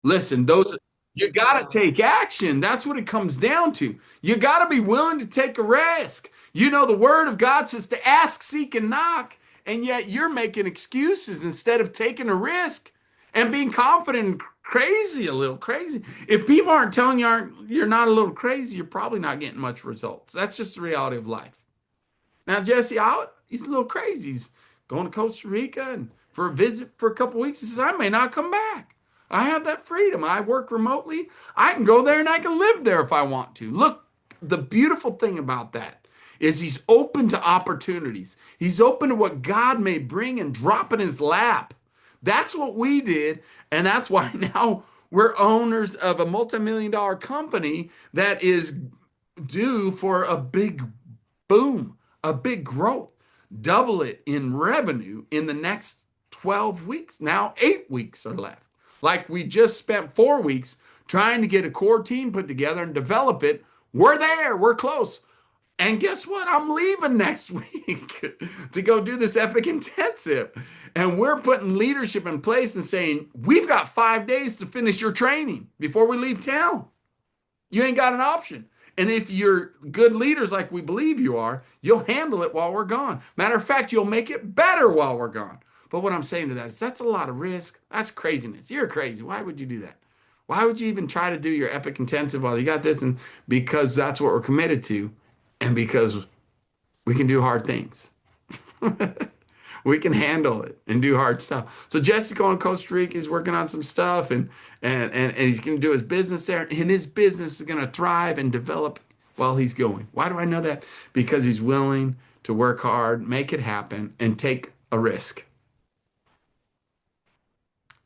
Listen, those you got to take action. That's what it comes down to. You got to be willing to take a risk. You know, the word of God says to ask, seek, and knock, and yet you're making excuses instead of taking a risk and being confident and crazy, a little crazy. If people aren't telling you you're not a little crazy, you're probably not getting much results. That's just the reality of life. Now, Jesse, he's a little crazy. He's going to Costa Rica and for a visit for a couple weeks. He says, I may not come back. I have that freedom. I work remotely. I can go there and I can live there if I want to. Look, the beautiful thing about that is he's open to opportunities. He's open to what God may bring and drop in his lap. That's what we did. And that's why now we're owners of a multi-million dollar company that is due for a big boom, a big growth, double it in revenue in the next 12 weeks. Now, 8 weeks are left. Like we just spent 4 weeks trying to get a core team put together and develop it. We're there, we're close. And guess what? I'm leaving next week to go do this epic intensive. And we're putting leadership in place and saying, we've got 5 days to finish your training before we leave town. You ain't got an option. And if you're good leaders like we believe you are, you'll handle it while we're gone. Matter of fact, you'll make it better while we're gone. But what I'm saying to that is that's a lot of risk. That's craziness. You're crazy. Why would you do that? Why would you even try to do your epic intensive while you got this? And because that's what we're committed to, and because we can do hard things. We can handle it and do hard stuff. So Jesse's going to Costa Rica. He's working on some stuff and he's going to do his business there. And his business is going to thrive and develop while he's going. Why do I know that? Because he's willing to work hard, make it happen, and take a risk.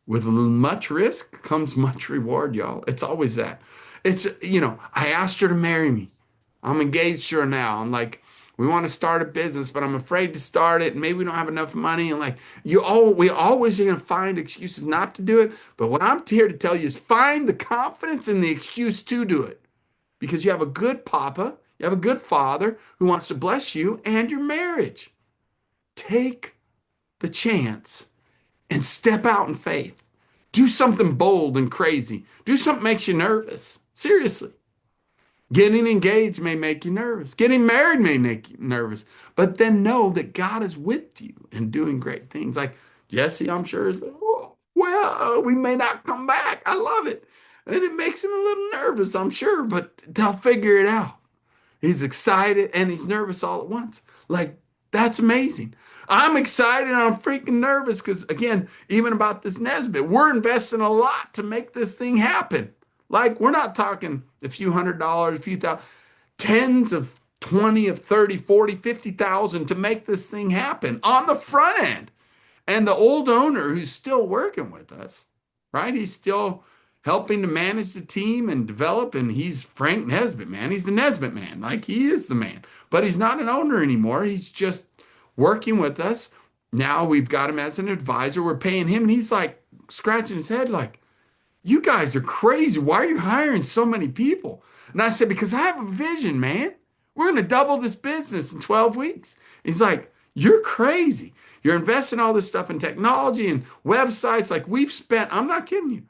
With much risk comes much reward, y'all. It's always that. I asked her to marry me. I'm engaged to her now. I'm like, we want to start a business, but I'm afraid to start it. And maybe we don't have enough money. And like we always are going to find excuses not to do it. But what I'm here to tell you is find the confidence and the excuse to do it. Because you have a good papa, you have a good father who wants to bless you and your marriage. Take the chance and step out in faith. Do something bold and crazy. Do something that makes you nervous. Seriously. Getting engaged may make you nervous. Getting married may make you nervous. But then know that God is with you and doing great things. Like Jesse, I'm sure, is like, oh, well, we may not come back. I love it. And it makes him a little nervous, I'm sure, but they'll figure it out. He's excited and he's nervous all at once. Like, that's amazing. I'm excited and I'm freaking nervous because, again, even about this Nesbitt, we're investing a lot to make this thing happen. Like, we're not talking a few $100s, a few thousand, tens of 20 of 30, 40, 50,000 to make this thing happen on the front end. And the old owner who's still working with us, right? He's still helping to manage the team and develop. And he's Frank Nesbitt, man. He's the Nesbitt man. Like he is the man. But he's not an owner anymore. He's just working with us. Now we've got him as an advisor. We're paying him. And he's like scratching his head like, you guys are crazy. Why are you hiring so many people? And I said, because I have a vision, man. We're going to double this business in 12 weeks. He's like, you're crazy. You're investing all this stuff in technology and websites. Like we've spent, I'm not kidding you.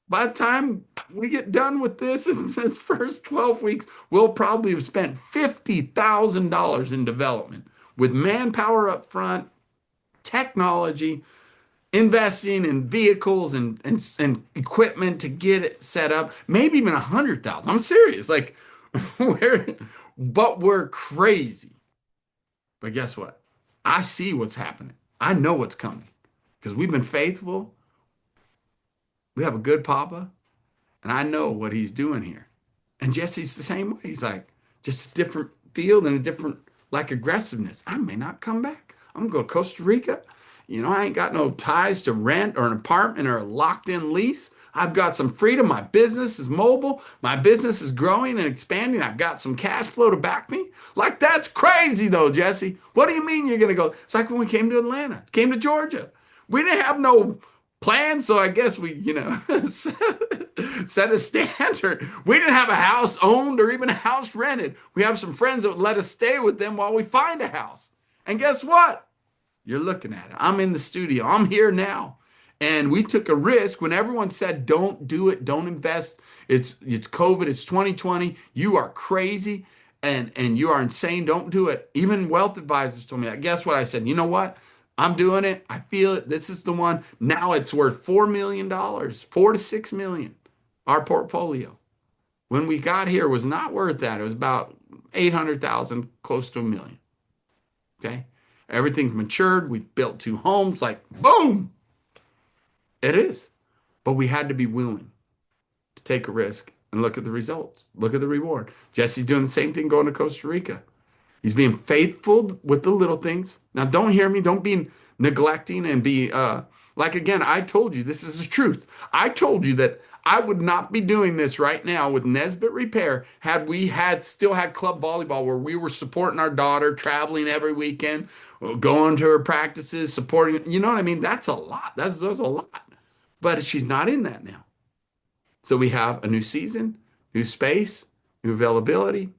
By the time we get done with this in this first 12 weeks, we'll probably have spent $50,000 in development with manpower up front, technology, investing in vehicles and equipment to get it set up, maybe even 100,000. I'm serious. Like we're crazy. But guess what? I see what's happening. I know what's coming because we've been faithful. We have a good papa, and I know what he's doing here. And Jesse's the same way. He's like, just a different field and a different like aggressiveness. I may not come back. I'm gonna go to Costa Rica. I ain't got no ties to rent or an apartment or a locked in lease. I've got some freedom. My business is mobile. My business is growing and expanding. I've got some cash flow to back me. Like, that's crazy, though, Jesse. What do you mean you're going to go? It's like when we came to Atlanta, came to Georgia. We didn't have no plan, so I guess we, set a standard. We didn't have a house owned or even a house rented. We have some friends that would let us stay with them while we find a house. And guess what? You're looking at it. I'm in the studio. I'm here now. And we took a risk when everyone said, don't do it, don't invest. It's COVID, it's 2020. You are crazy and you are insane. Don't do it. Even wealth advisors told me that. Guess what? I said, you know what? I'm doing it. I feel it. This is the one. Now it's worth $4 million, 4 to 6 million. Our portfolio. When we got here, was not worth that. It was about 800,000, close to a million. Okay. Everything's matured. We built 2 homes, like boom. It is. But we had to be willing to take a risk and look at the results. Look at the reward. Jesse's doing the same thing going to Costa Rica. He's being faithful with the little things. Now, don't hear me. Don't be neglecting and be like, again, I told you this is the truth. I told you that I would not be doing this right now with Nesbitt Repair had we had still had club volleyball where we were supporting our daughter, traveling every weekend, going to her practices, supporting. You know what I mean? That's a lot. That's a lot. But she's not in that now. So we have a new season, new space, new availability.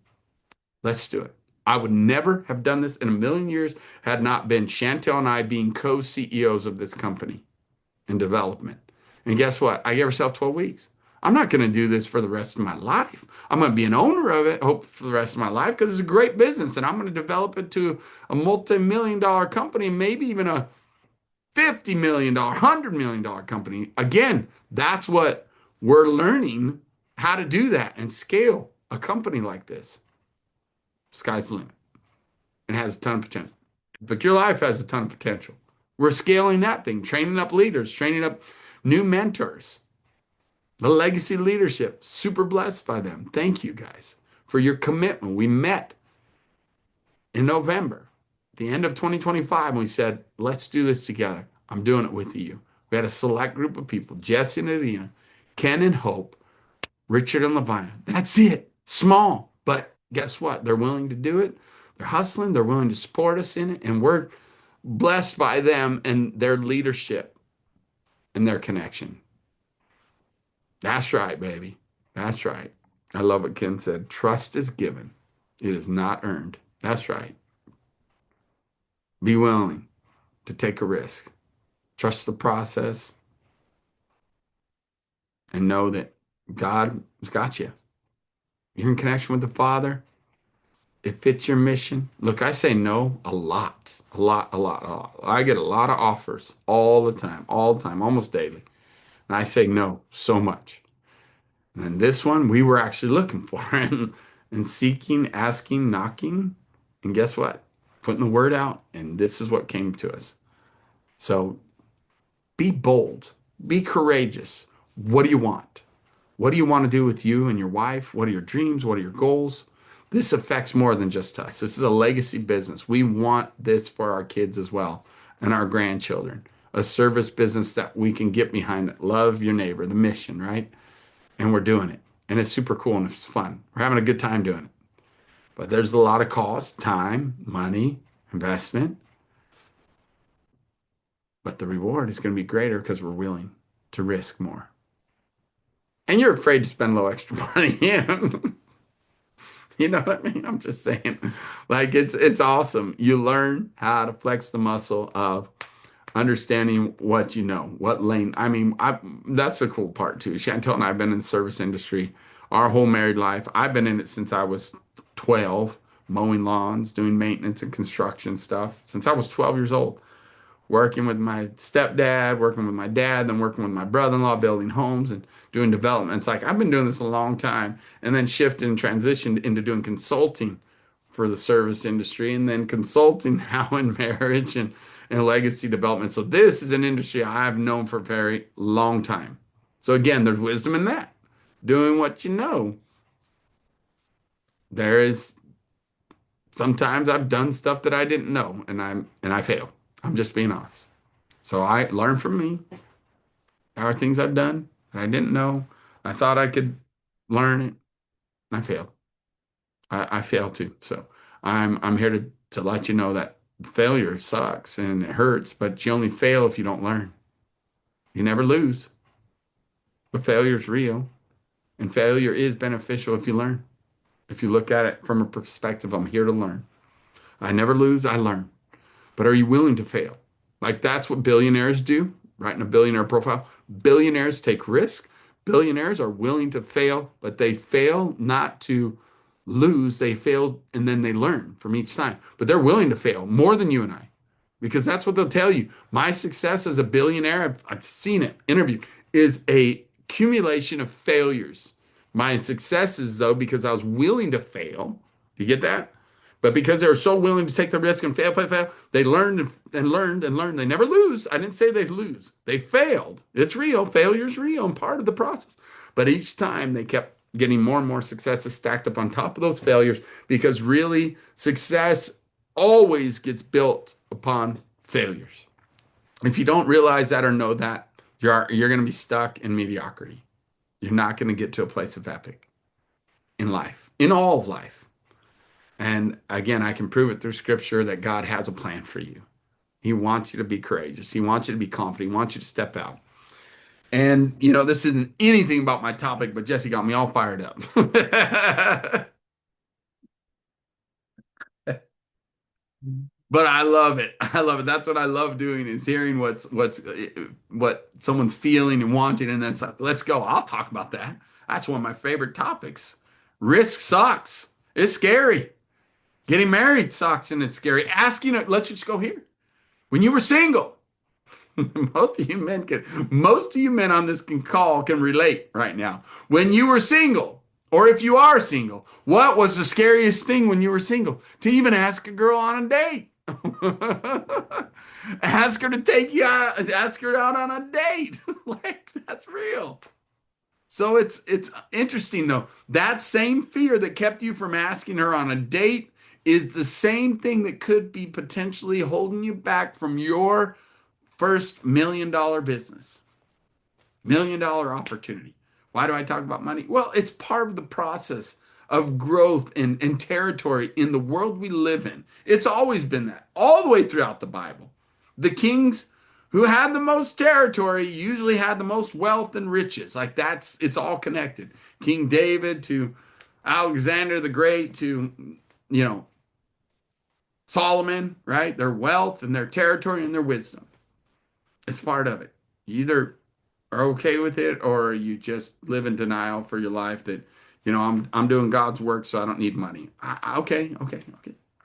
Let's do it. I would never have done this in a million years had not been Chantel and I being co-CEOs of this company in development. And guess what? I gave herself 12 weeks. I'm not going to do this for the rest of my life. I'm going to be an owner of it, hope for the rest of my life, because it's a great business and I'm going to develop it to a multi-million-dollar company, maybe even a $50 million, $100 million company. Again, that's what we're learning how to do that and scale a company like this. Sky's the limit. It has a ton of potential. But your life has a ton of potential. We're scaling that thing, training up leaders, training up new mentors, the legacy leadership. Super blessed by them. Thank you guys for your commitment. We met in November, the end of 2025, and we said, let's do this together. I'm doing it with you. We had a select group of people, Jesse and Adina, Ken and Hope, Richard and Levina. That's it. Small. But guess what? They're willing to do it. They're hustling. They're willing to support us in it. And we're blessed by them and their leadership and their connection. That's right, baby. That's right. I love what Ken said. Trust is given. It is not earned. That's right. Be willing to take a risk. Trust the process and know that God has got you. You're in connection with the Father. It fits your mission. Look, I say no a lot, a lot, a lot, a lot. I get a lot of offers all the time, almost daily. And I say no so much. And then this one we were actually looking for and seeking, asking, knocking. And guess what? Putting the word out. And this is what came to us. So be bold, be courageous. What do you want? What do you want to do with you and your wife? What are your dreams? What are your goals? This affects more than just us. This is a legacy business. We want this for our kids as well and our grandchildren. A service business that we can get behind that. Love your neighbor, the mission, right? And we're doing it. And it's super cool and it's fun. We're having a good time doing it. But there's a lot of cost, time, money, investment. But the reward is going to be greater because we're willing to risk more. And you're afraid to spend a little extra money. You know what I mean? I'm just saying. Like it's awesome. You learn how to flex the muscle of understanding what you know, what lane. I mean, that's the cool part too. Chantel and I have been in the service industry our whole married life. I've been in it since I was 12, mowing lawns, doing maintenance and construction stuff since I was 12 years old, working with my stepdad, working with my dad, then working with my brother-in-law, building homes and doing development. It's like I've been doing this a long time and then shifted and transitioned into doing consulting for the service industry and then consulting now in marriage and legacy development. So this is an industry I've known for a very long time. So again, there's wisdom in that. Doing what you know. There is sometimes I've done stuff that I didn't know and I fail. I'm just being honest. So I learned from me. There are things I've done that I didn't know. I thought I could learn it. And I failed. I failed too. So I'm here to let you know that failure sucks and it hurts, but you only fail if you don't learn. You never lose. But failure is real. And failure is beneficial if you learn. If you look at it from a perspective, I'm here to learn. I never lose, I learn. But are you willing to fail? Like that's what billionaires do. writing a billionaire profile. Billionaires take risk. Billionaires are willing to fail, but they fail not to lose. They fail and then they learn from each time. But they're willing to fail more than you and I because that's what they'll tell you. My success as a billionaire, I've seen it, interviewed, is a accumulation of failures. My successes, though, because I was willing to fail, you get that? But because they were so willing to take the risk and fail, fail, fail, they learned and learned and learned. They never lose. I didn't say they lose. They failed. It's real. Failure's real and part of the process. But each time they kept getting more and more successes stacked up on top of those failures because really success always gets built upon failures. If you don't realize that or know that, you're going to be stuck in mediocrity. You're not going to get to a place of epic in life, in all of life. And again, I can prove it through scripture that God has a plan for you. He wants you to be courageous. He wants you to be confident. He wants you to step out. And, this isn't anything about my topic, but Jesse got me all fired up. But I love it. I love it. That's what I love doing is hearing what someone's feeling and wanting, and then it's like, let's go. I'll talk about that. That's one of my favorite topics. Risk sucks. It's scary. Getting married sucks and it's scary. Let's just go here. When you were single, most of you men on this can relate right now. When you were single, or if you are single, what was the scariest thing when you were single? To even ask a girl on a date. Ask her to take you out, ask her out on a date. Like that's real. So it's interesting though. That same fear that kept you from asking her on a date is the same thing that could be potentially holding you back from your first $1 million business, $1 million opportunity. Why do I talk about money? Well, it's part of the process of growth and territory in the world we live in. It's always been that, all the way throughout the Bible. The kings who had the most territory usually had the most wealth and riches. It's all connected. King David to Alexander the Great to, Solomon, right? Their wealth and their territory and their wisdom. It's part of it. You either are okay with it or you just live in denial for your life that, I'm doing God's work, so I don't need money. Okay. All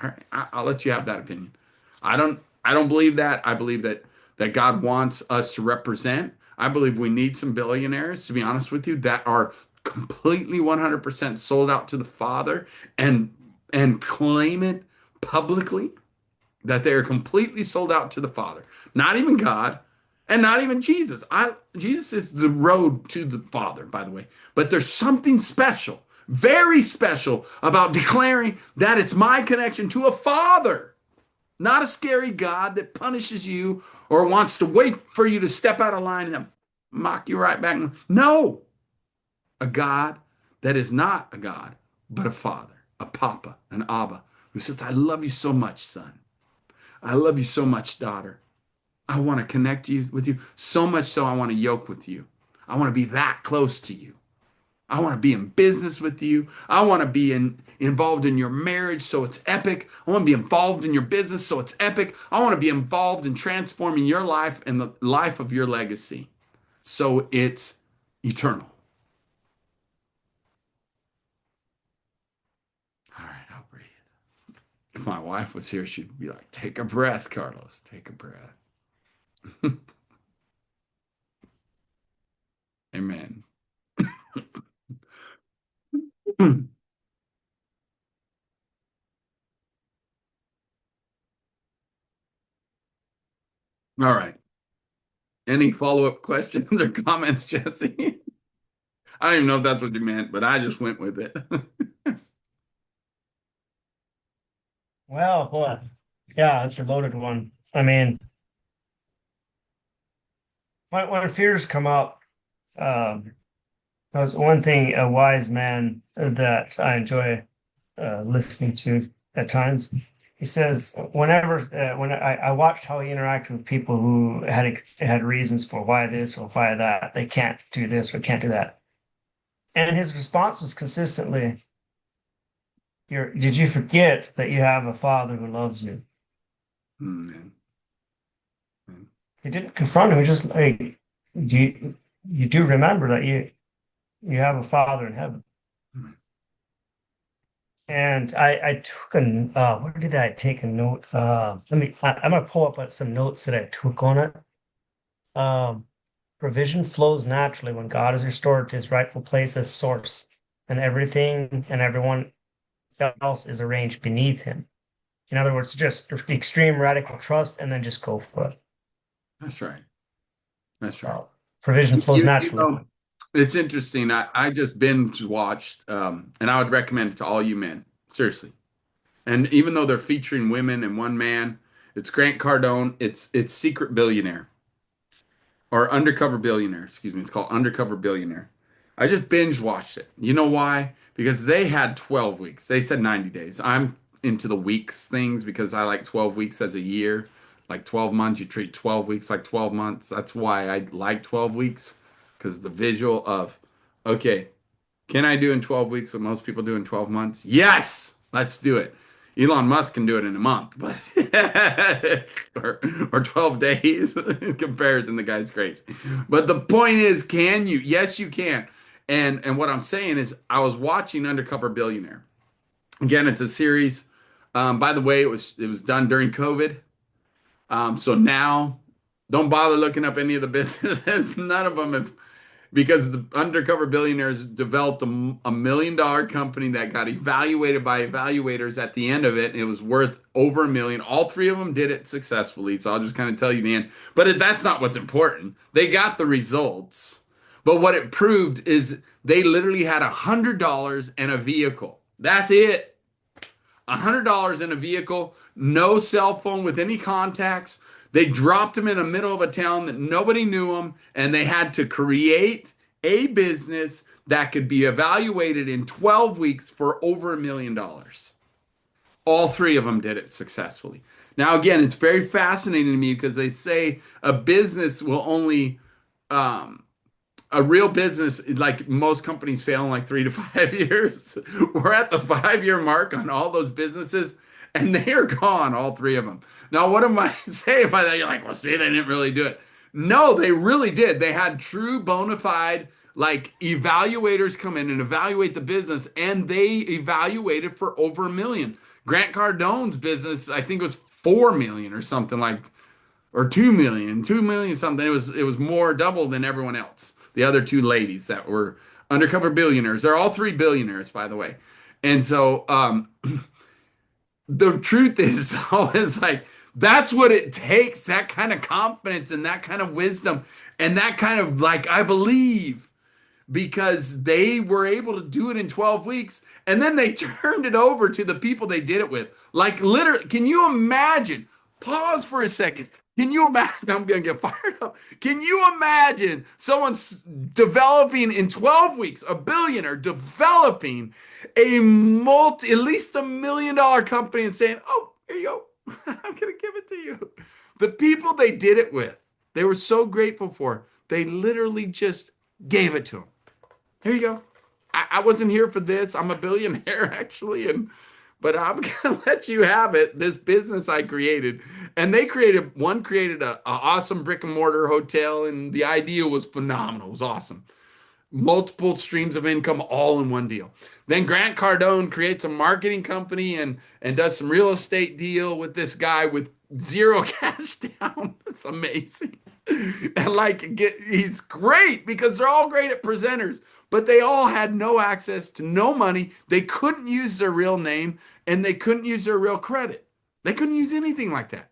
right. I'll let you have that opinion. I don't believe that. I believe that God wants us to represent. I believe we need some billionaires, to be honest with you, that are completely 100% sold out to the Father and claim it publicly that they are completely sold out to the Father. Not even God and not even Jesus. Jesus is the road to the Father, by the way. But there's something special, very special about declaring that it's my connection to a Father, not a scary God that punishes you or wants to wait for you to step out of line and mock you right back. No, a God that is not a God, but a Father, a Papa, an Abba, who says, I love you so much, son. I love you so much, daughter. I want to connect with you so much so I want to yoke with you. I want to be that close to you. I want to be in business with you. I want to be involved in your marriage so it's epic. I want to be involved in your business so it's epic. I want to be involved in transforming your life and the life of your legacy so it's eternal. All right, I'll breathe. If my wife was here, she'd be like, take a breath, Carlos. Take a breath. Amen. All right. Any follow-up questions or comments, Jesse? I don't even know if that's what you meant, but I just went with it. Well, boy, yeah, it's a loaded one. I mean, when fears come up, um, that's one thing a wise man that I enjoy listening to at times. He says, whenever when I watched how he interacted with people who had reasons for why this or why that, they can't do this or can't do that, and his response was consistently, did you forget that you have a father who loves you?" Man. he didn't confront him. He just like, you do remember that you have a father in heaven. And I took where did I take a note? I'm gonna pull up some notes that I took on it. Um, Provision flows naturally when God is restored to his rightful place as source, and everything and everyone else is arranged beneath him. In other words, just extreme radical trust and then just go for it. That's right. That's right. Uh, Provision flows You naturally. know, it's interesting. I just binge watched, and I would recommend it to all you men. Seriously. And even though they're featuring women and one man, it's Grant Cardone. It's Secret Billionaire or Undercover Billionaire. Excuse me. It's called Undercover Billionaire. I just binge watched it. You know why? Because they had 12 weeks. They said 90 days. I'm into the weeks things because I like 12 weeks as a year. Like 12 months, you treat 12 weeks like 12 months. That's why I like 12 weeks because the visual of, okay, can I do in 12 weeks what most people do in 12 months? Yes, let's do it. Elon Musk can do it in a month, but or 12 days. In comparison, the guy's crazy. But the point is, can you? Yes, you can. And what I'm saying is I was watching Undercover Billionaire. Again, it's a series. By the way, it was done during COVID. So now don't bother looking up any of the businesses. None of them have because the undercover billionaires developed a million dollar company that got evaluated by evaluators at the end of it. It was worth over a million. All three of them did it successfully. So I'll just kind of tell you, man. But that's not what's important. They got the results. But what it proved is they literally had $100 and a vehicle. That's it. $100 in a vehicle, no cell phone with any contacts. They dropped him in the middle of a town that nobody knew him, and they had to create a business that could be evaluated in 12 weeks for over $1 million. All three of them did it successfully. Now, again, it's very fascinating to me because they say a business will only um, a real business, like most companies fail in like 3 to 5 years. We're at the 5 year mark on all those businesses, and they are gone, all three of them. Now, what am I saying by that? You're like, well, see, they didn't really do it. No, they really did. They had true bona fide, like evaluators come in and evaluate the business, and they evaluated for over a million. Grant Cardone's business, I think it was 4 million or something like or 2 million something. It was more double than everyone else. The other two ladies that were undercover billionaires. They're all three billionaires, by the way. And so the truth is always like that's what it takes, that kind of confidence and that kind of wisdom and that kind of like I believe because they were able to do it in 12 weeks and then they turned it over to the people they did it with. Like literally, can you imagine? Pause for a second. Can you imagine? I'm going to get fired up. Can you imagine someone's developing in 12 weeks, a billionaire developing a at least $1 million company and saying, oh, here you go. I'm going to give it to you. The people they did it with, they were so grateful for, they literally just gave it to them. Here you go. I wasn't here for this. I'm a billionaire actually, and but I'm gonna let you have it. This business I created, and they created a awesome brick and mortar hotel, and the idea was phenomenal. It was awesome. Multiple streams of income all in one deal. Then Grant Cardone creates a marketing company and does some real estate deal with this guy with zero cash down. It's amazing. And he's great because they're all great at presenters, but they all had no access to no money. They couldn't use their real name and they couldn't use their real credit. They couldn't use anything like that.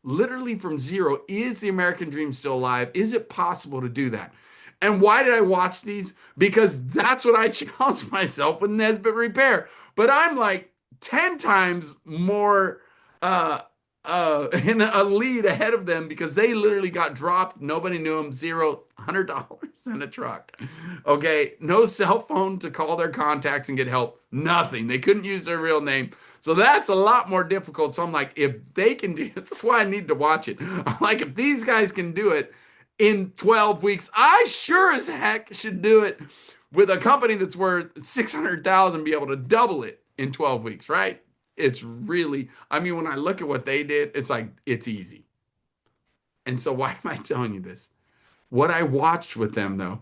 Literally from zero. Is the American dream still alive? Is it possible to do that? And why did I watch these? Because that's what I challenged myself with Nesbitt Repair. But I'm like 10 times more in a lead ahead of them because they literally got dropped. Nobody knew them. Zero, $100 in a truck. Okay. No cell phone to call their contacts and get help. Nothing. They couldn't use their real name. So that's a lot more difficult. So I'm like, if they can do it, that's why I need to watch it. I'm like, if these guys can do it in 12 weeks, I sure as heck should do it with a company that's worth 600,000, be able to double it in 12 weeks, right? It's really, I mean, when I look at what they did, it's like, it's easy. And so why am I telling you this? What I watched with them though,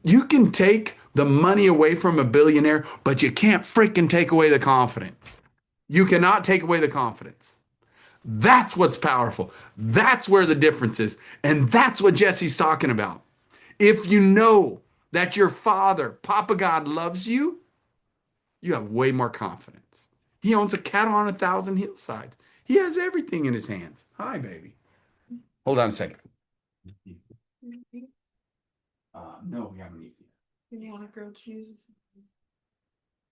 you can take the money away from a billionaire, but you can't freaking take away the confidence. You cannot take away the confidence. That's what's powerful. That's where the difference is. And that's what Jesse's talking about. If you know that your father, Papa God, loves you, you have way more confidence. He owns a cattle on 1,000 hillsides. He has everything in his hands. Hi, baby. Hold on a second. No, we haven't eaten yet. You want a grilled cheese?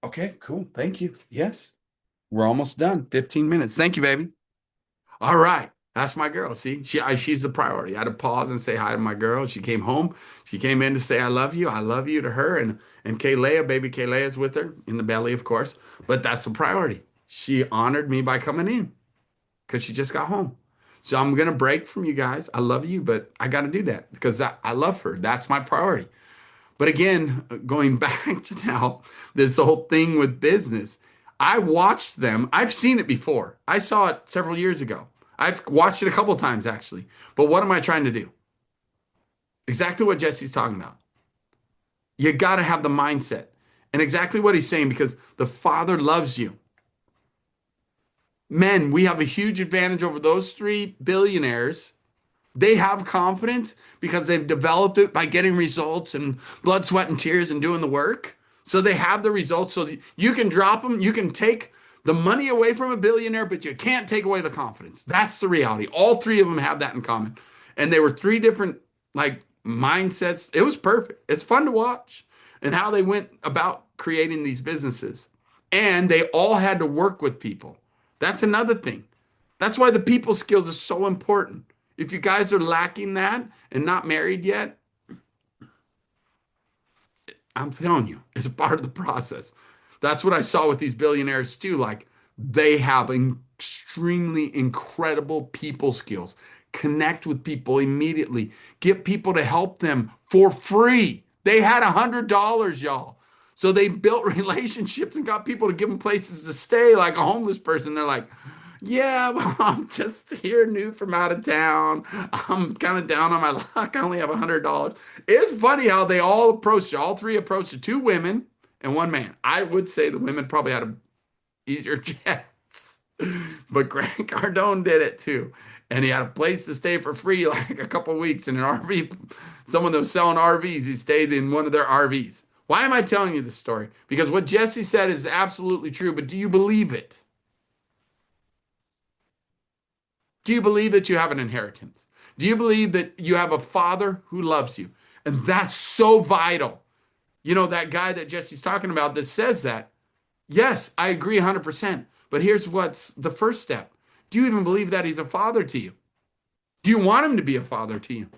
Okay, cool. Thank you. Yes. We're almost done. 15 minutes. Thank you, baby. All right. That's my girl. See, she's the priority. I had to pause and say hi to my girl. She came home. She came in to say, I love you. I love you to her. And Kaylea, baby Kaylea is with her in the belly, of course. But that's the priority. She honored me by coming in because she just got home. So I'm going to break from you guys. I love you, but I got to do that because I love her. That's my priority. But again, going back to now, this whole thing with business, I watched them. I've seen it before. I saw it several years ago. I've watched it a couple times actually. But what am I trying to do? Exactly what Jesse's talking about. You got to have the mindset. And exactly what he's saying because the Father loves you. Men, we have a huge advantage over those three billionaires. They have confidence because they've developed it by getting results and blood, sweat, and tears and doing the work. So they have the results. So you can drop them. You can take the money away from a billionaire, but you can't take away the confidence. That's the reality. All three of them have that in common. And they were three different like mindsets. It was perfect. It's fun to watch and how they went about creating these businesses. And they all had to work with people. That's another thing. That's why the people skills is so important. If you guys are lacking that and not married yet, I'm telling you, it's a part of the process. That's what I saw with these billionaires too. Like they have extremely incredible people skills. Connect with people immediately. Get people to help them for free. They had $100, y'all. So they built relationships and got people to give them places to stay, like a homeless person. They're like, yeah, well, I'm just here new from out of town. I'm kind of down on my luck. I only have $100. It's funny how they all approached it. All three approached it. Two women and one man. I would say the women probably had a easier chance, but Grant Cardone did it too. And he had a place to stay for free, like a couple of weeks in an RV. Someone that was selling RVs, he stayed in one of their RVs. Why am I telling you this story? Because what Jesse said is absolutely true, but do you believe it? Do you believe that you have an inheritance? Do you believe that you have a father who loves you? And that's so vital. You know, that guy that Jesse's talking about that says that. Yes, I agree 100%. But here's what's the first step. Do you even believe that he's a father to you? Do you want him to be a father to you?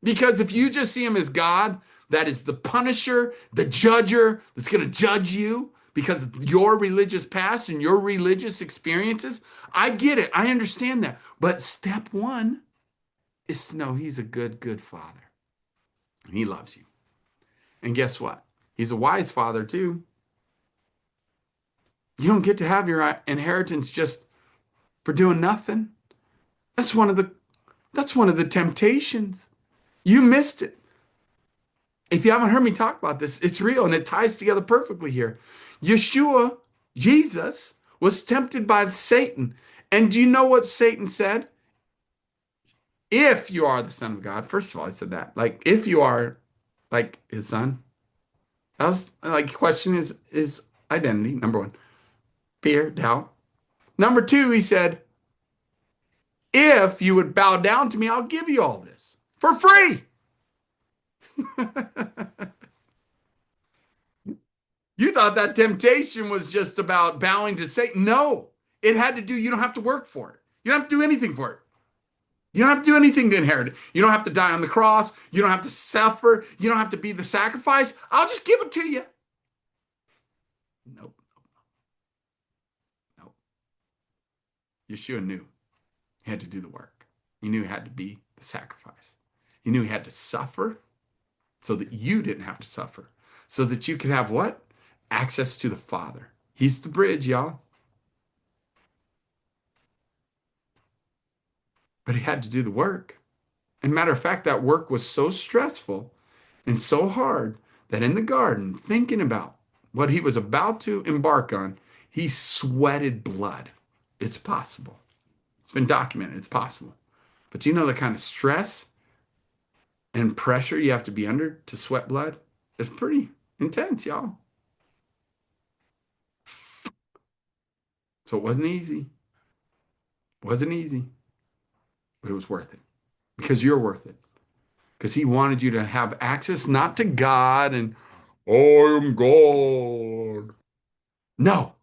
Because if you just see him as God, that is the punisher, the judger that's going to judge you because of your religious past and your religious experiences, I get it. I understand that. But step one is to know he's a good, good father. And he loves you. And guess what? He's a wise father too. You don't get to have your inheritance just for doing nothing. That's one of the temptations. You missed it. If you haven't heard me talk about this, it's real and it ties together perfectly here. Yeshua, Jesus, was tempted by Satan. And do you know what Satan said? If you are the Son of God, first of all, I said that. Like, if you are like his son, that was like question his identity, number one. Fear, doubt. Number two, he said, if you would bow down to me, I'll give you all this for free. You thought that temptation was just about bowing to Satan. No, it had to do, you don't have to work for it. You don't have to do anything for it. You don't have to do anything to inherit it. You don't have to die on the cross. You don't have to suffer. You don't have to be the sacrifice. I'll just give it to you. Nope, nope. Yeshua knew he had to do the work. He knew he had to be the sacrifice. He knew he had to suffer so that you didn't have to suffer, so that you could have what? Access to the Father. He's the bridge, y'all. but he had to do the work. And matter of fact, that work was so stressful and so hard that in the garden, thinking about what he was about to embark on, he sweated blood. It's possible. It's been documented. It's possible. But do you know the kind of stress and pressure you have to be under to sweat blood? It's pretty intense, y'all. So it wasn't easy. It wasn't easy, but it was worth it because you're worth it. Because he wanted you to have access not to God and I am God. No,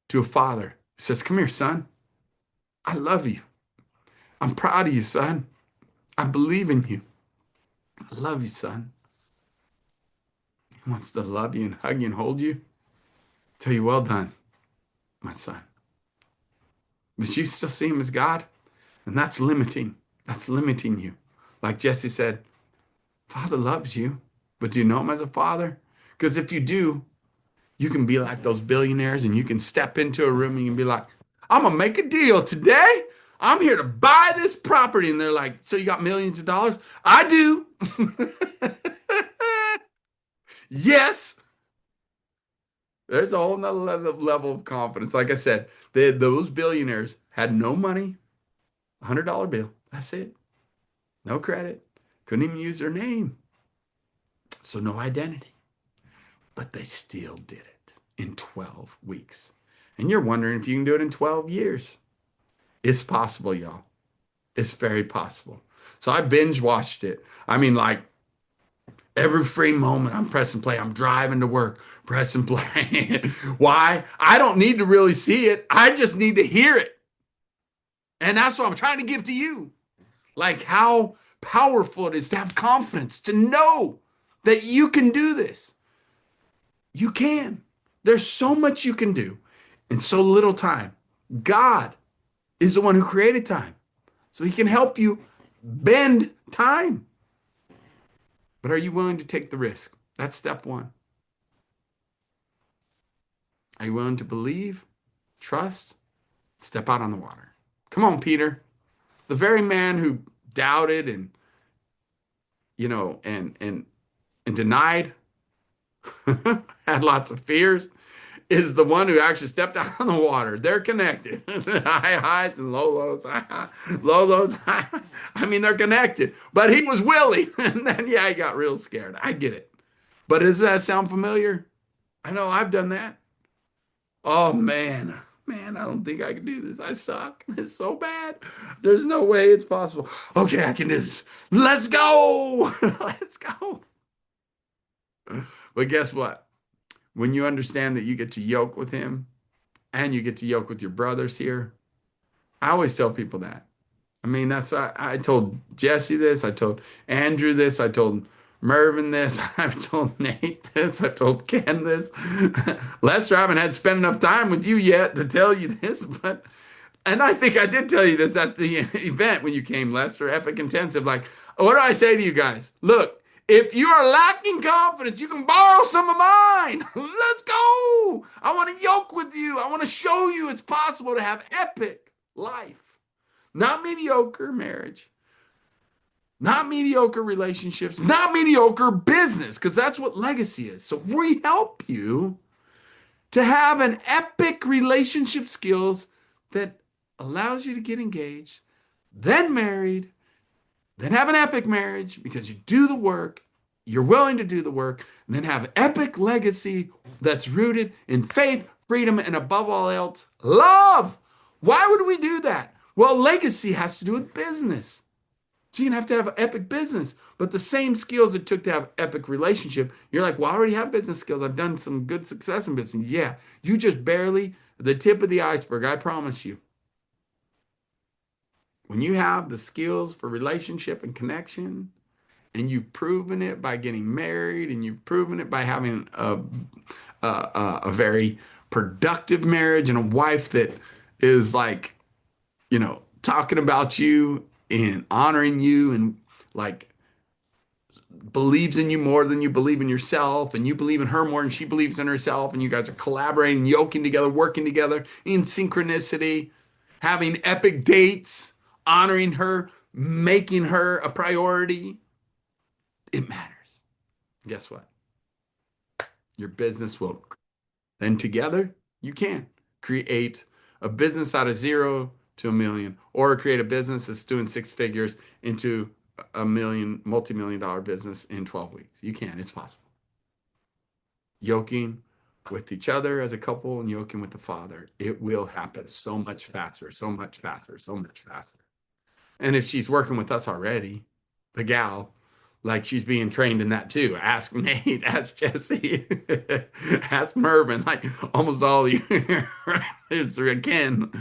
to a father who says, come here, son. I love you. I'm proud of you, son. I believe in you. I love you, son. He wants to love you and hug you and hold you. Tell you, well done, my son. But you still see him as God, and that's limiting. That's limiting you. Like Jesse said, Father loves you, but do you know him as a father? Because if you do, you can be like those billionaires and you can step into a room and you can be like, I'm going to make a deal today. I'm here to buy this property. And they're like, so you got millions of dollars? I do. Yes. There's a whole nother level of confidence. Like I said, those billionaires had no money, $100 bill. That's it. No credit. Couldn't even use their name. So no identity. But they still did it in 12 weeks. And you're wondering if you can do it in 12 years. It's possible, y'all. It's very possible. So I binge watched it. I mean, like every free moment I'm pressing play. I'm driving to work, pressing play. Why? I don't need to really see it. I just need to hear it. And that's what I'm trying to give to you. Like how powerful it is to have confidence, to know that you can do this. You can. There's so much you can do in so little time. God is the one who created time. So he can help you bend time. But are you willing to take the risk? That's step one. Are you willing to believe, trust, step out on the water? Come on, Peter. The very man who doubted and and denied, had lots of fears, is the one who actually stepped out on the water. They're connected. High highs and low lows, low lows, high. I mean, they're connected. But he was willing. And then, yeah, he got real scared. I get it. But does that sound familiar? I know I've done that. Oh, man. Man, I don't think I can do this. I suck. It's so bad. There's no way it's possible. Okay, I can do this. Let's go. Let's go. But guess what? When you understand that you get to yoke with him and you get to yoke with your brothers here, I always tell people that. I mean, I told Jesse this, I told Andrew this, I told Mervin this, I've told Nate this, I've told Ken this. Lester, I haven't had to spend enough time with you yet to tell you this, and I think I did tell you this at the event when you came, Lester, Epic Intensive. Like, what do I say to you guys? Look, if you are lacking confidence, you can borrow some of mine. Let's go. I want to yoke with you. I want to show you it's possible to have epic life. Not mediocre marriage, not mediocre relationships, not mediocre business, because that's what legacy is. So we help you to have an epic relationship skills that allows you to get engaged, then married, then have an epic marriage because you do the work, you're willing to do the work, and then have epic legacy that's rooted in faith, freedom, and above all else, love. Why would we do that? Well, legacy has to do with business. So you're gonna have to have an epic business, but the same skills it took to have epic relationship. You're like, well, I already have business skills. I've done some good success in business. Yeah, you just barely the tip of the iceberg. I promise you. When you have the skills for relationship and connection, and you've proven it by getting married, and you've proven it by having a very productive marriage and a wife that is like, talking about you and honoring you and like believes in you more than you believe in yourself, and you believe in her more than she believes in herself, and you guys are collaborating, yoking together, working together in synchronicity, having epic dates, honoring her making her a priority, it matters. Guess what? Your business will. Then together, you can create a business out of zero to a million, or create a business that's doing six figures into a million, multi-million dollar business in 12 weeks. You can, it's possible. Yoking with each other as a couple and yoking with the Father, it will happen so much faster, so much faster, so much faster. And if she's working with us already, the gal, like she's being trained in that too. Ask Nate, ask Jesse, ask Mervin, like almost all of you. It's again,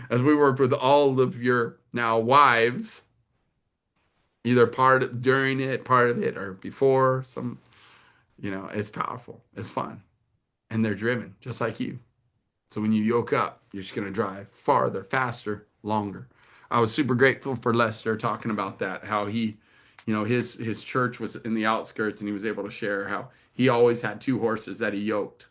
as we worked with all of your now wives, either during it, part of it, or before some, it's powerful. It's fun. And they're driven just like you. So when you yoke up, you're just going to drive farther, faster, longer. I was super grateful for Lester talking about that, how he, his church was in the outskirts and he was able to share how he always had two horses that he yoked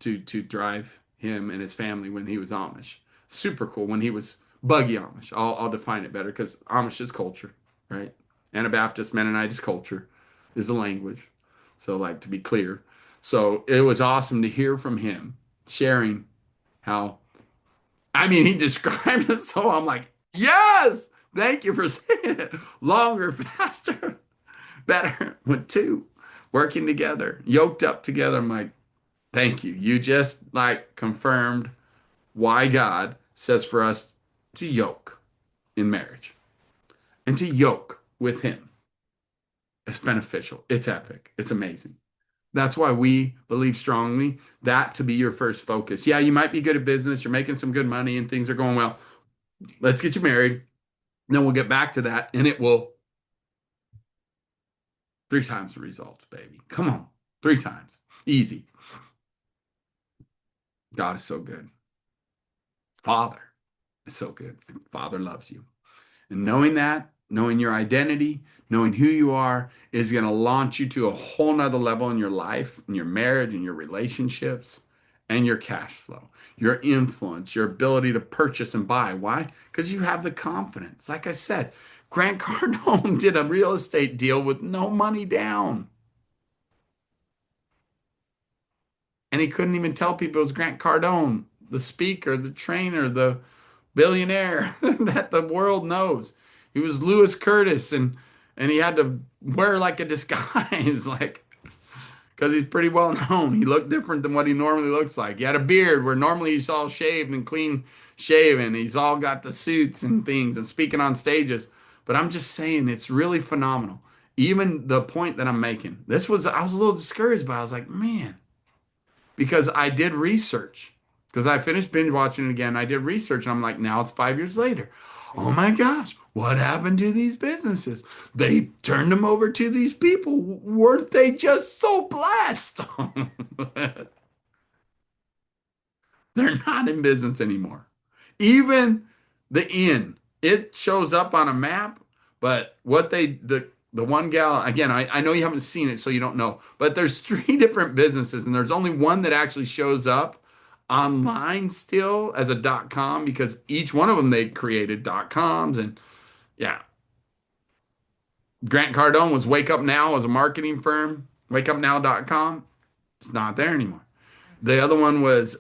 to drive him and his family when he was Amish. Super cool when he was buggy Amish. I'll define it better because Amish is culture, right? Anabaptist Mennonite culture is a language. So like to be clear. So it was awesome to hear from him sharing how, I mean, he described it so I'm like, yes, thank you for saying it. Longer, faster, better with two working together, yoked up together. I'm like, thank you. You just like confirmed why God says for us to yoke in marriage and to yoke with Him. It's beneficial. It's epic. It's amazing. That's why we believe strongly that to be your first focus. Yeah, you might be good at business, you're making some good money, and things are going well. Let's get you married. Then we'll get back to that, and it will three times the results, baby. Come on, three times. Easy. God is so good. Father is so good. Father loves you. And knowing that, knowing your identity, knowing who you are is going to launch you to a whole nother level in your life, in your marriage, in your relationships, and your cash flow, your influence, your ability to purchase and buy. Why? Because you have the confidence. Like I said, Grant Cardone did a real estate deal with no money down. And he couldn't even tell people it was Grant Cardone, the speaker, the trainer, the billionaire that the world knows. He was Lewis Curtis, and he had to wear like a disguise, like because he's pretty well known. He looked different than what he normally looks like. He had a beard where normally he's all shaved and clean shaven. He's all got the suits and things and speaking on stages. But I'm just saying it's really phenomenal. Even the point that I'm making. I was a little discouraged, but I was like, man, because I did research. Because I finished binge watching it again. I did research and I'm like, now it's 5 years later. Oh my gosh, what happened to these businesses? They turned them over to these people. Weren't they just so blessed? They're not in business anymore. Even the inn, it shows up on a map, but the one gal, again, I know you haven't seen it, so you don't know, but there's three different businesses, and there's only one that actually shows up online still as a .com because each one of them they created .coms and yeah. Grant Cardone was Wake Up Now as a marketing firm, wakeupnow.com. It's not there anymore. The other one was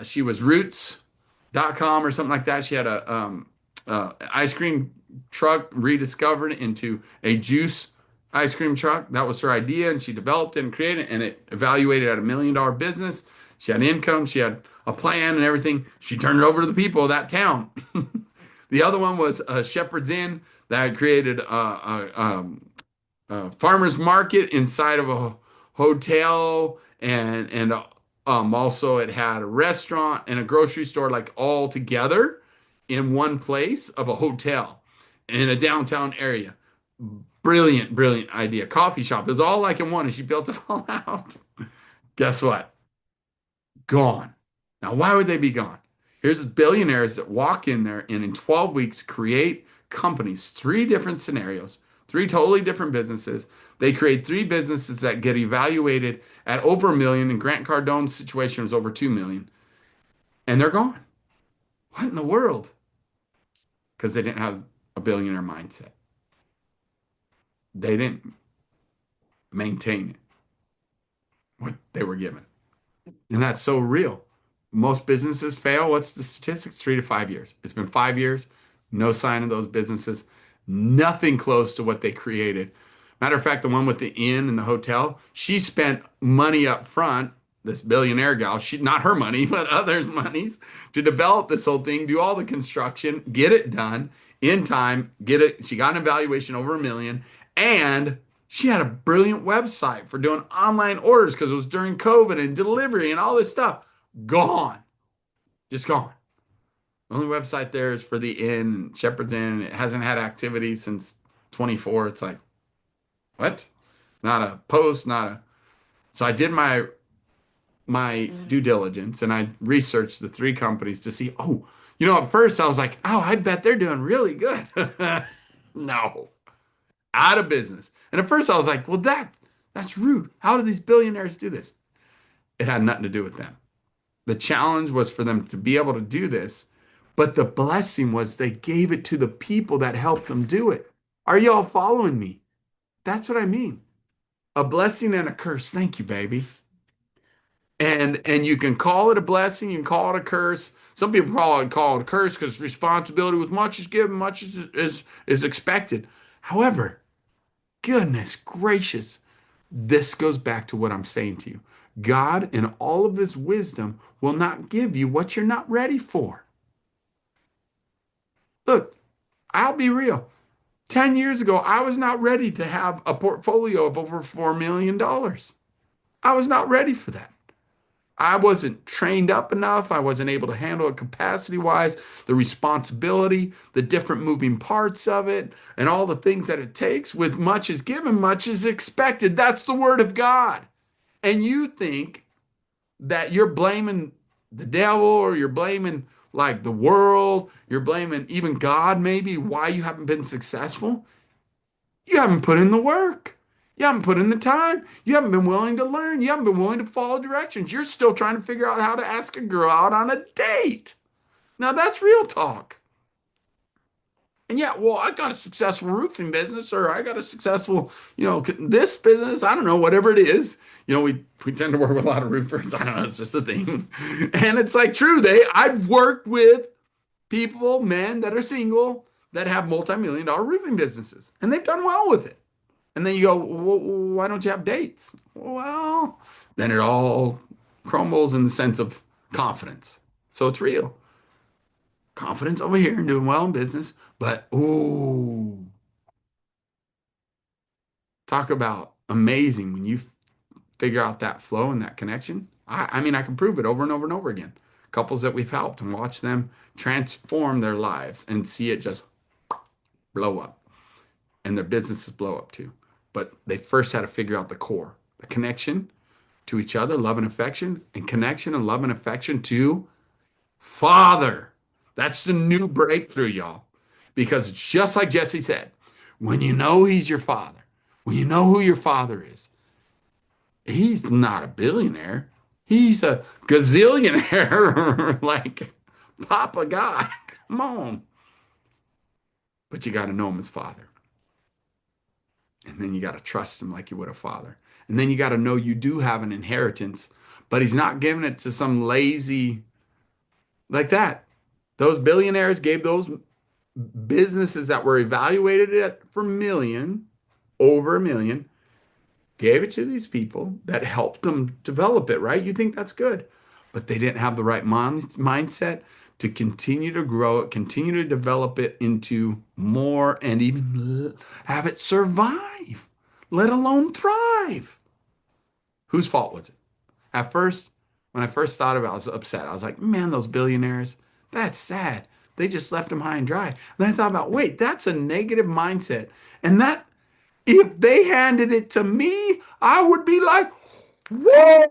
she was roots.com or something like that. She had a ice cream truck rediscovered into a juice ice cream truck. That was her idea, and she developed it and created it, and it evaluated at $1 million business. She had income, she had a plan and everything. She turned it over to the people of that town. The other one was Shepherd's Inn that had created farmers market inside of a hotel and also it had a restaurant and a grocery store like all together in one place of a hotel in a downtown area. Brilliant, brilliant idea. Coffee shop. It was all like in one, and she built it all out. Guess what? Gone. Now, why would they be gone? Here's billionaires that walk in there and in 12 weeks create companies, three different scenarios, three totally different businesses. They create three businesses that get evaluated at over 1 million. And Grant Cardone's situation was over 2 million. And they're gone. What in the world? Because they didn't have a billionaire mindset. They didn't maintain what they were given. And that's so real. Most businesses fail. What's the statistics? 3 to 5 years. It's been 5 years, no sign of those businesses, nothing close to what they created. Matter of fact, the one with the inn and the hotel, she spent money up front, this billionaire gal, she not her money, but others' monies to develop this whole thing, do all the construction, get it done in time, get it. She got an evaluation over 1 million, and she had a brilliant website for doing online orders because it was during COVID and delivery and all this stuff. Gone. Just gone. The only website there is for the inn, Shepherd's Inn. It hasn't had activity since 24. It's like, what? Not a post, not a. So I did my due diligence and I researched the three companies to see, oh, at first I was like, oh, I bet they're doing really good. No, out of business. And at first I was like, well, that's rude. How do these billionaires do this? It had nothing to do with them. The challenge was for them to be able to do this, but the blessing was they gave it to the people that helped them do it. Are y'all following me? That's what I mean. A blessing and a curse. Thank you, baby. And you can call it a blessing, you can call it a curse. Some people call it a curse because responsibility with much is given, much is expected. However, goodness gracious, this goes back to what I'm saying to you. God, in all of his wisdom, will not give you what you're not ready for. Look, I'll be real. 10 years ago, I was not ready to have a portfolio of over $4 million. I was not ready for that. I wasn't trained up enough. I wasn't able to handle it capacity wise, the responsibility, the different moving parts of it, and all the things that it takes. With much is given, much is expected. That's the word of God. And you think that you're blaming the devil or you're blaming like the world, you're blaming even God maybe why you haven't been successful. You haven't put in the work. You haven't put in the time. You haven't been willing to learn. You haven't been willing to follow directions. You're still trying to figure out how to ask a girl out on a date. Now that's real talk. And yeah, well, I got a successful roofing business or I got a successful, this business. I don't know, whatever it is. We tend to work with a lot of roofers. I don't know, it's just a thing. And it's like true, I've worked with people, men that are single that have multi-million-dollar roofing businesses and they've done well with it. And then you go, well, why don't you have dates? Well, then it all crumbles in the sense of confidence. So it's real. Confidence over here and doing well in business. But, ooh, talk about amazing when you figure out that flow and that connection. I mean, I can prove it over and over and over again. Couples that we've helped and watch them transform their lives and see it just blow up and their businesses blow up too. But they first had to figure out the core, the connection to each other, love and affection, and connection and love and affection to Father. That's the new breakthrough, y'all. Because just like Jesse said, when you know he's your father, when you know who your father is, he's not a billionaire. He's a gazillionaire, like Papa God. Come on. But you got to know him as father. And then you got to trust him like you would a father. And then you got to know you do have an inheritance, but he's not giving it to some lazy like that. Those billionaires gave those businesses that were evaluated at for million, over 1 million, gave it to these people that helped them develop it, right? You think that's good, but they didn't have the right mindset to continue to grow it, continue to develop it into more and even have it survive, let alone thrive. Whose fault was it? At first, when I first thought about it, I was upset. I was like, man, those billionaires, that's sad. They just left them high and dry. Then I thought about, wait, that's a negative mindset. And that, if they handed it to me, I would be like, whoa,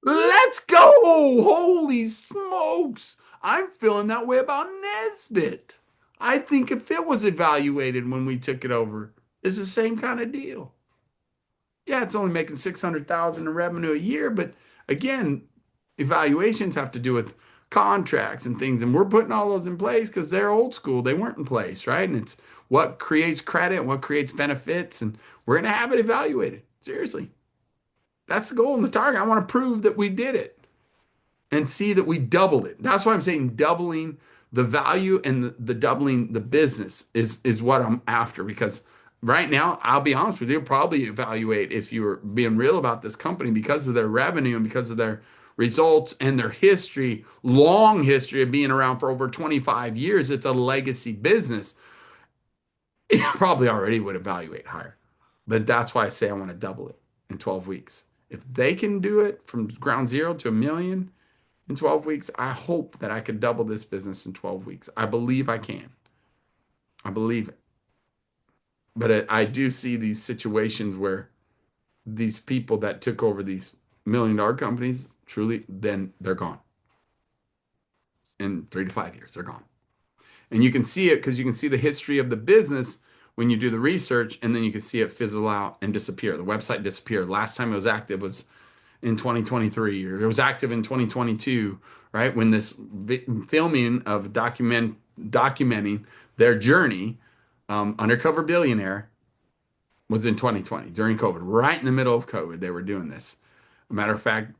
let's go. Holy smokes. I'm feeling that way about Nesbitt. I think if it was evaluated when we took it over, it's the same kind of deal. Yeah, it's only making 600,000 in revenue a year, but again, evaluations have to do with contracts and things. And we're putting all those in place because they're old school. They weren't in place, right? And it's what creates credit and what creates benefits. And we're going to have it evaluated. Seriously. That's the goal and the target. I want to prove that we did it and see that we doubled it. That's why I'm saying doubling the value and the doubling the business is what I'm after. Because right now, I'll be honest with you, probably evaluate if you were being real about this company because of their revenue and because of their results and their history, long history of being around for over 25 years. It's a legacy business. It probably already would evaluate higher. But that's why I say I want to double it in 12 weeks. If they can do it from ground zero to a million in 12 weeks, I hope that I could double this business in 12 weeks. I believe I can. I believe it. But I do see these situations where these people that took over these $1 million companies truly, then they're gone. In 3 to 5 years, they're gone. And you can see it because you can see the history of the business when you do the research, and then you can see it fizzle out and disappear. The website disappeared. Last time it was active was in 2023, or it was active in 2022, right? When this filming of documenting their journey, Undercover Billionaire, was in 2020 during COVID, right in the middle of COVID. They were doing this. A matter of fact,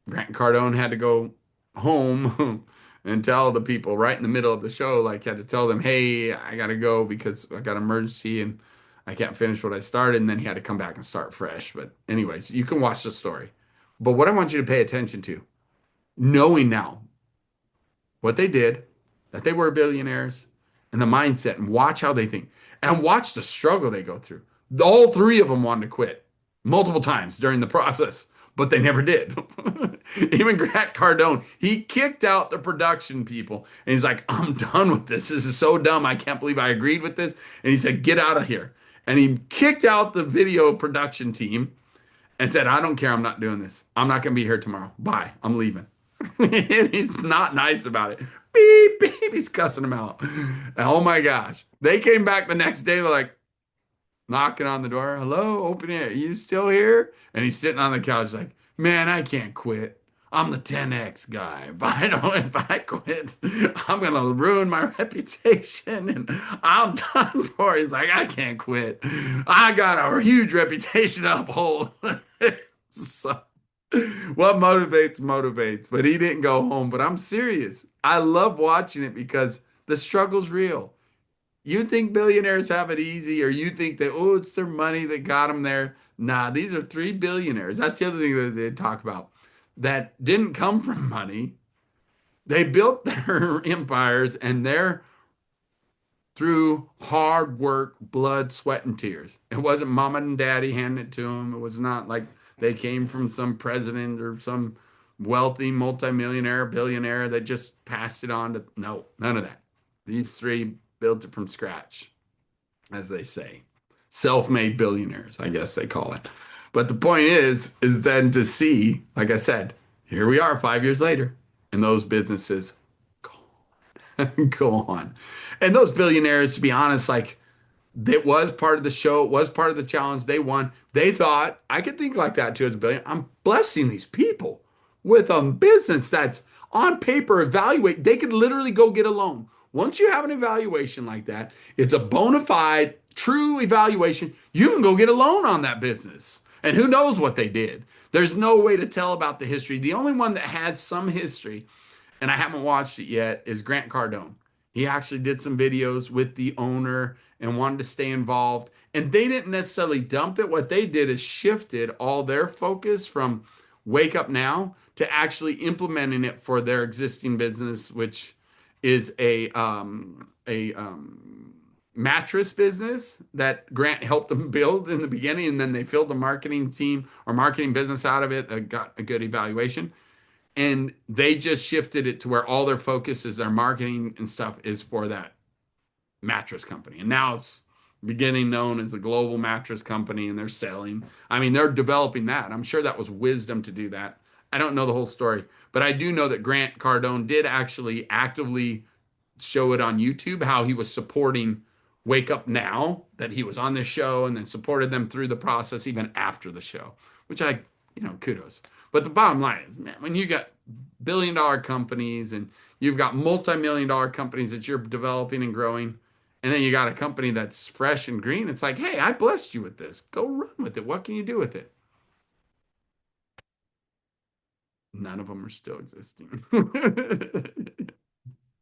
Grant Cardone had to go home and tell the people right in the middle of the show, like, had to tell them, hey, I got to go because I got an emergency and I can't finish what I started. And then he had to come back and start fresh. But, anyways, you can watch the story. But what I want you to pay attention to, knowing now what they did, that they were billionaires, and the mindset, and watch how they think, and watch the struggle they go through. All three of them wanted to quit multiple times during the process, but they never did. Even Grant Cardone, he kicked out the production people, and he's like, I'm done with this. This is so dumb. I can't believe I agreed with this. And he said, get out of here. And he kicked out the video production team and said, I don't care. I'm not doing this. I'm not going to be here tomorrow. Bye. I'm leaving. He's not nice about it. Beep, beep. He's cussing him out. And oh my gosh. They came back the next day. They're like knocking on the door. Hello, open it. Are you still here? And he's sitting on the couch like, man, I can't quit. I'm the 10X guy. If I quit, I'm going to ruin my reputation and I'm done for. He's like, I can't quit. I got a huge reputation to uphold. So, what motivates. But he didn't go home. But I'm serious. I love watching it because the struggle's real. You think billionaires have it easy, or you think that, oh, it's their money that got them there. Nah, these are three billionaires. That's the other thing that they talk about that didn't come from money. They built their empires and they're through hard work, blood, sweat, and tears. It wasn't mama and daddy handing it to them. It was not like they came from some president or some wealthy multimillionaire, billionaire that just passed it on to, no, none of that. These three built it from scratch, as they say. Self-made billionaires, I guess they call it. But the point is then to see, like I said, here we are 5 years later, and those businesses go on. And those billionaires, to be honest, like it was part of the show. It was part of the challenge. They won. They thought I could think like that too as a billionaire. I'm blessing these people with a business that's on paper evaluate. They could literally go get a loan. Once you have an evaluation like that, it's a bona fide, true evaluation. You can go get a loan on that business. And who knows what they did? There's no way to tell about the history. The only one that had some history, and I haven't watched it yet, is Grant Cardone. He actually did some videos with the owner and wanted to stay involved. And they didn't necessarily dump it. What they did is shifted all their focus from Wake Up Now to actually implementing it for their existing business, which is a mattress business that Grant helped them build in the beginning, and then they filled the marketing team or marketing business out of it, got a good evaluation. And they just shifted it to where all their focus is their marketing and stuff is for that mattress company. And now it's beginning known as a global mattress company and they're selling. I mean, they're developing that. I'm sure that was wisdom to do that. I don't know the whole story, but I do know that Grant Cardone did actually actively show it on YouTube, how he was supporting Wake Up Now, that he was on this show and then supported them through the process even after the show, which I, kudos. But the bottom line is, man, when you got billion-dollar companies and you've got multi-million dollar companies that you're developing and growing. And then you got a company that's fresh and green. It's like, hey, I blessed you with this. Go run with it. What can you do with it? None of them are still existing.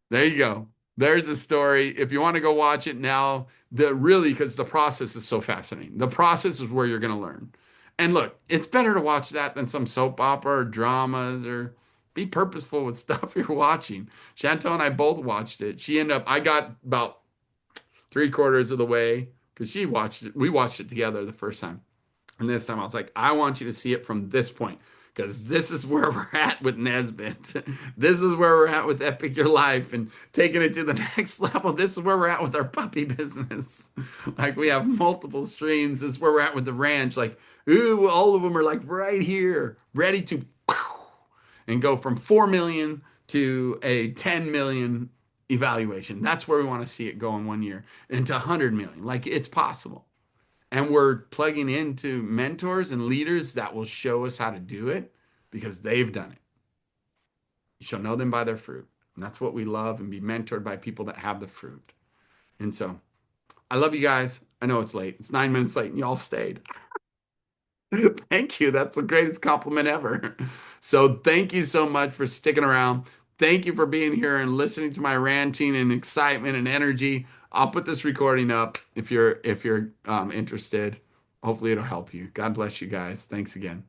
There you go. There's a story. If you want to go watch it now, the really because the process is so fascinating. The process is where you're going to learn. And look, it's better to watch that than some soap opera or dramas or be purposeful with stuff you're watching. Chantel and I both watched it. She ended up, I got about three-quarters of the way because she watched it. We watched it together the first time. And this time I was like, I want you to see it from this point because this is where we're at with Nesbitt. This is where we're at with Epic Your Life and taking it to the next level. This is where we're at with our puppy business. Like we have multiple streams. This is where we're at with the ranch. Like, ooh, all of them are like right here, ready to and go from 4 million to a 10 million evaluation. That's where we want to see it go in 1 year into 100 million. Like it's possible. And we're plugging into mentors and leaders that will show us how to do it because they've done it. You shall know them by their fruit. And that's what we love and be mentored by people that have the fruit. And so I love you guys. I know it's late. It's 9 minutes late and y'all stayed. Thank you. That's the greatest compliment ever. So thank you so much for sticking around. Thank you for being here and listening to my ranting and excitement and energy. I'll put this recording up if you're interested. Hopefully it'll help you. God bless you guys. Thanks again.